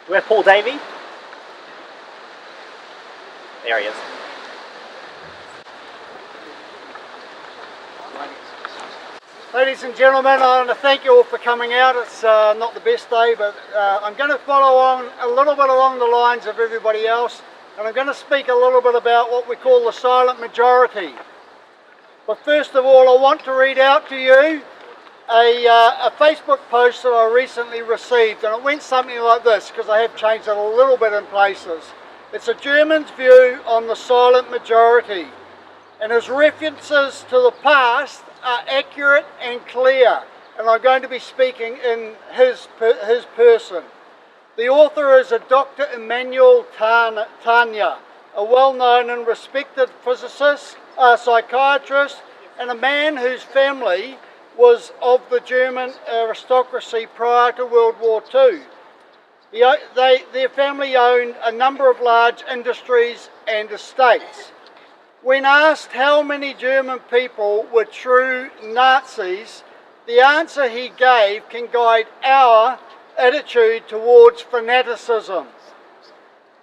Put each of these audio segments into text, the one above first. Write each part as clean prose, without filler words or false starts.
We have Paul Davie. There he is. Ladies and gentlemen, I want to thank you all for coming out. It's not the best day, but I'm going to follow on a little bit along the lines of everybody else, and I'm going to speak a little bit about what we call the silent majority. But first of all, I want to read out to you a Facebook post that I recently received, and it went something like this, because I have changed it a little bit in places. It's a German's view on the silent majority, and his references to the past are accurate and clear, and I'm going to be speaking in his person. The author is a Dr. Immanuel Tanya, a well-known and respected physicist, psychiatrist, and a man whose family was of the German aristocracy prior to World War II. Their family owned a number of large industries and estates. When asked how many German people were true Nazis, the answer he gave can guide our attitude towards fanaticism.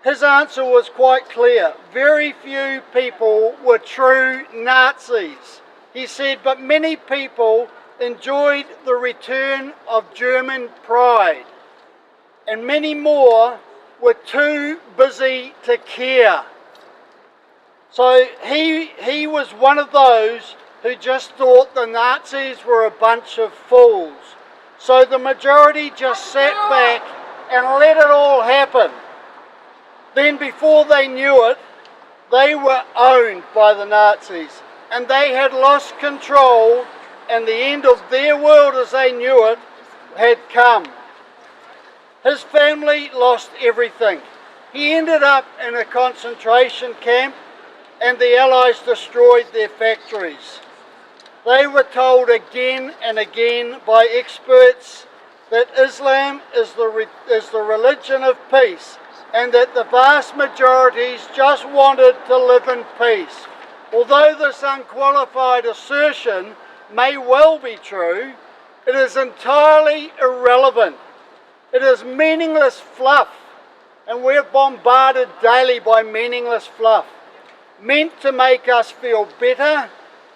His answer was quite clear. Very few people were true Nazis. He said, but many people enjoyed the return of German pride, and many more were too busy to care. So he was one of those who just thought the Nazis were a bunch of fools. So the majority just sat back and let it all happen. Then before they knew it, they were owned by the Nazis, and they had lost control, and the end of their world as they knew it had come. His family lost everything. He ended up in a concentration camp, and the Allies destroyed their factories. They were told again and again by experts that Islam is the religion of peace, and that the vast majorities just wanted to live in peace. Although this unqualified assertion may well be true, it is entirely irrelevant. It is meaningless fluff, and we're bombarded daily by meaningless fluff, meant to make us feel better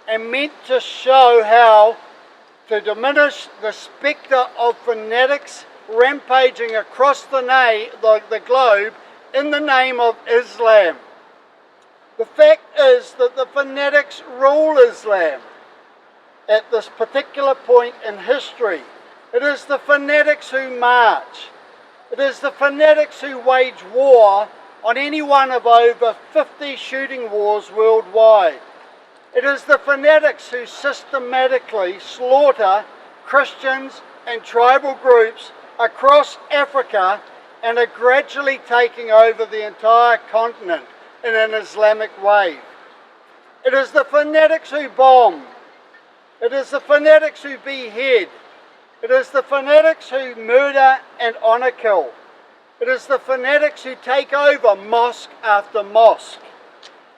and meant to show how to diminish the spectre of fanatics rampaging across the globe in the name of Islam. The fact is that the fanatics rule Islam at this particular point in history. It is the fanatics who march. It is the fanatics who wage war on any one of over 50 shooting wars worldwide. It is the fanatics who systematically slaughter Christians and tribal groups across Africa and are gradually taking over the entire continent in an Islamic wave. It is the fanatics who bomb. It is the fanatics who behead. It is the fanatics who murder and honour kill. It is the fanatics who take over mosque after mosque.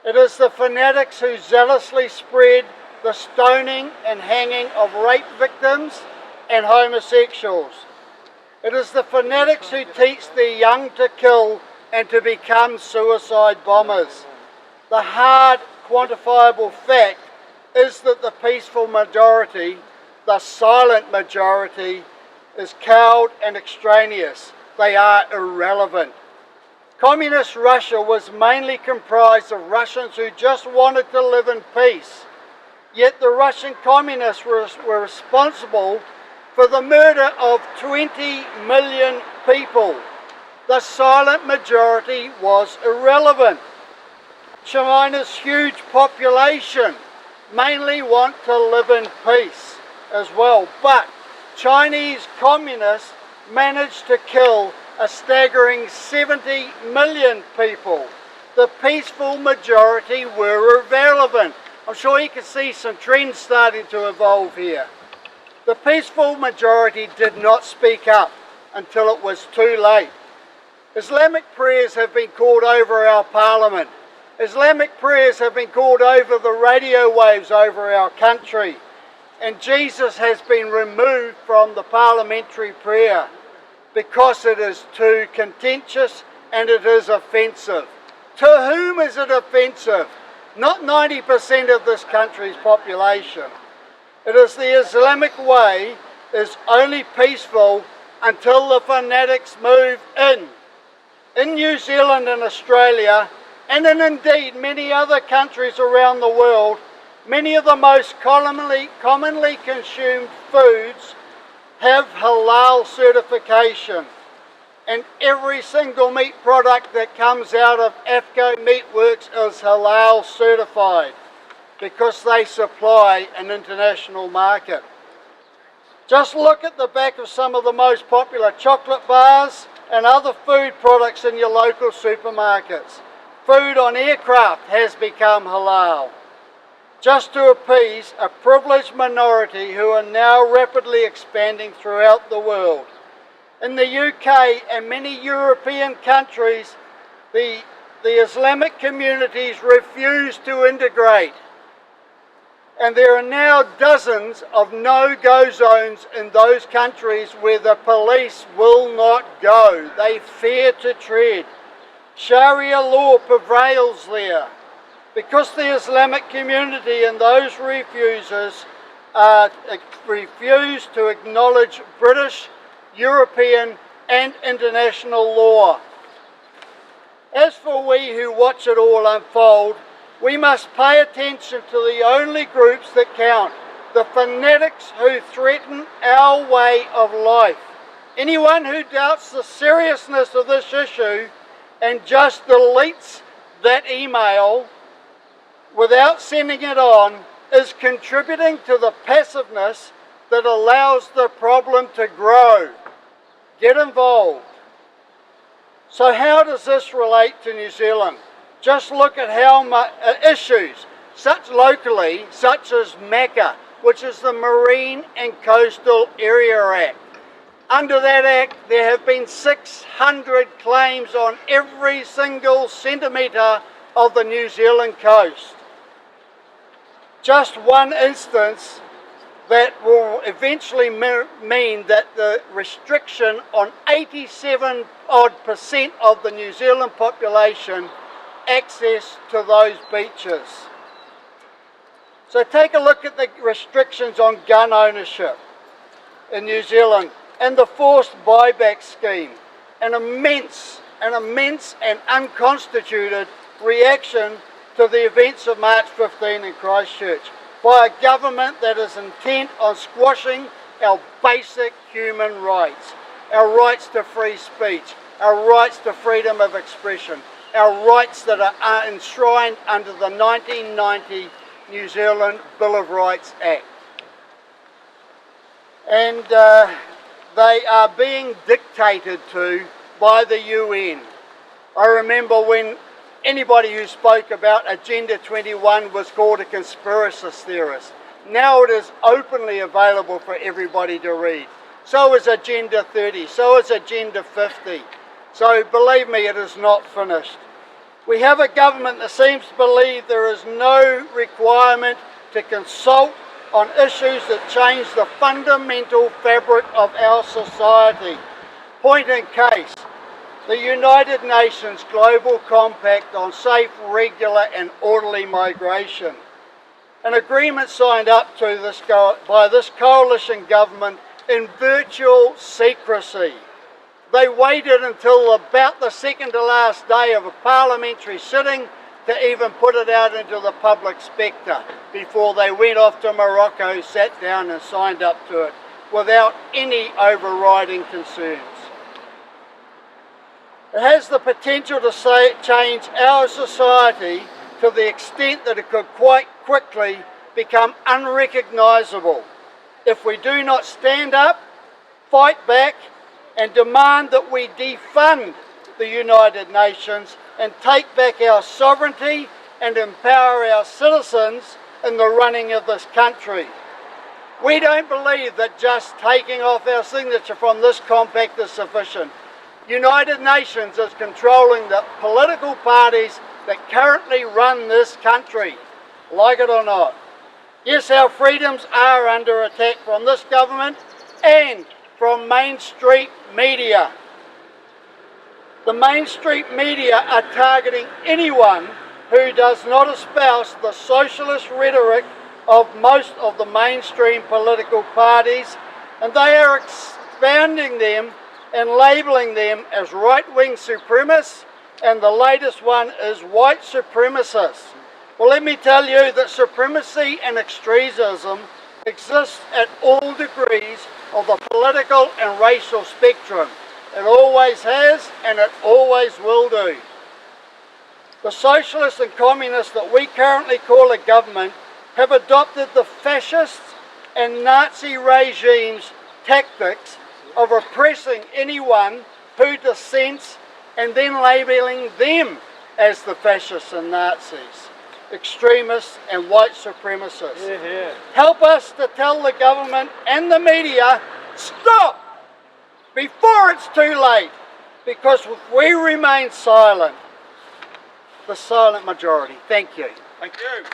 It is the fanatics who zealously spread the stoning and hanging of rape victims and homosexuals. It is the fanatics who teach their young to kill and to become suicide bombers. The hard, quantifiable fact is that the peaceful majority, the silent majority, is cowed and extraneous. They are irrelevant. Communist Russia was mainly comprised of Russians who just wanted to live in peace. Yet the Russian communists were responsible for the murder of 20 million people. The silent majority was irrelevant. China's huge population mainly want to live in peace as well, but Chinese communists managed to kill a staggering 70 million people. The peaceful majority were irrelevant. I'm sure you can see some trends starting to evolve here. The peaceful majority did not speak up until it was too late. Islamic prayers have been called over our parliament. Islamic prayers have been called over the radio waves over our country. And Jesus has been removed from the parliamentary prayer. because it is too contentious and it is offensive. To whom is it offensive? Not 90% of this country's population. It is the Islamic way is only peaceful until the fanatics move in. In New Zealand and Australia, and in indeed many other countries around the world, many of the most commonly consumed foods have halal certification. And every single meat product that comes out of AFCO Meatworks is halal certified because they supply an international market. Just look at the back of some of the most popular chocolate bars and other food products in your local supermarkets. Food on aircraft has become halal, just to appease a privileged minority who are now rapidly expanding throughout the world. In the UK and many European countries, the Islamic communities refuse to integrate. And there are now dozens of no-go zones in those countries where the police will not go. They fear to tread. Sharia law prevails there. Because the Islamic community and those refuse to acknowledge British, European and international law. As for we who watch it all unfold, we must pay attention to the only groups that count, the fanatics who threaten our way of life. Anyone who doubts the seriousness of this issue and just deletes that email without sending it on is contributing to the passiveness that allows the problem to grow. Get involved. So how does this relate to New Zealand? Just look at how much issues, such as MACA, which is the Marine and Coastal Area Act. Under that act, there have been 600 claims on every single centimetre of the New Zealand coast. Just one instance that will eventually mean that the restriction on 87% of the New Zealand population access to those beaches. So take a look at the restrictions on gun ownership in New Zealand and the forced buyback scheme. An immense and unconstituted reaction to the events of March 15 in Christchurch by a government that is intent on squashing our basic human rights, our rights to free speech, our rights to freedom of expression, our rights that are enshrined under the 1990 New Zealand Bill of Rights Act. And they are being dictated to by the UN. I remember when anybody who spoke about Agenda 21 was called a conspiracist theorist. Now it is openly available for everybody to read. So is Agenda 30, so is Agenda 50. So believe me, it is not finished. We have a government that seems to believe there is no requirement to consult on issues that change the fundamental fabric of our society. Point in case, the United Nations Global Compact on Safe, Regular and Orderly Migration. An agreement signed up to by this coalition government in virtual secrecy. They waited until about the second to last day of a parliamentary sitting to even put it out into the public spectre before they went off to Morocco, sat down and signed up to it without any overriding concerns. It has the potential to change our society to the extent that it could quite quickly become unrecognisable if we do not stand up, fight back and demand that we defund the United Nations and take back our sovereignty and empower our citizens in the running of this country. We don't believe that just taking off our signature from this compact is sufficient. United Nations is controlling the political parties that currently run this country, like it or not. Yes, our freedoms are under attack from this government and from Main Street media. The Main Street media are targeting anyone who does not espouse the socialist rhetoric of most of the mainstream political parties, and they are expounding them and labelling them as right-wing supremacists, and the latest one is white supremacists. Well, let me tell you that supremacy and extremism exists at all degrees of the political and racial spectrum. It always has, and it always will do. The socialists and communists that we currently call a government have adopted the fascist and Nazi regime's tactics of oppressing anyone who dissents and then labelling them as the fascists and Nazis, extremists and white supremacists. Help us to tell the government and the media, stop, before it's too late, because if we remain silent, the silent majority. Thank you. Thank you.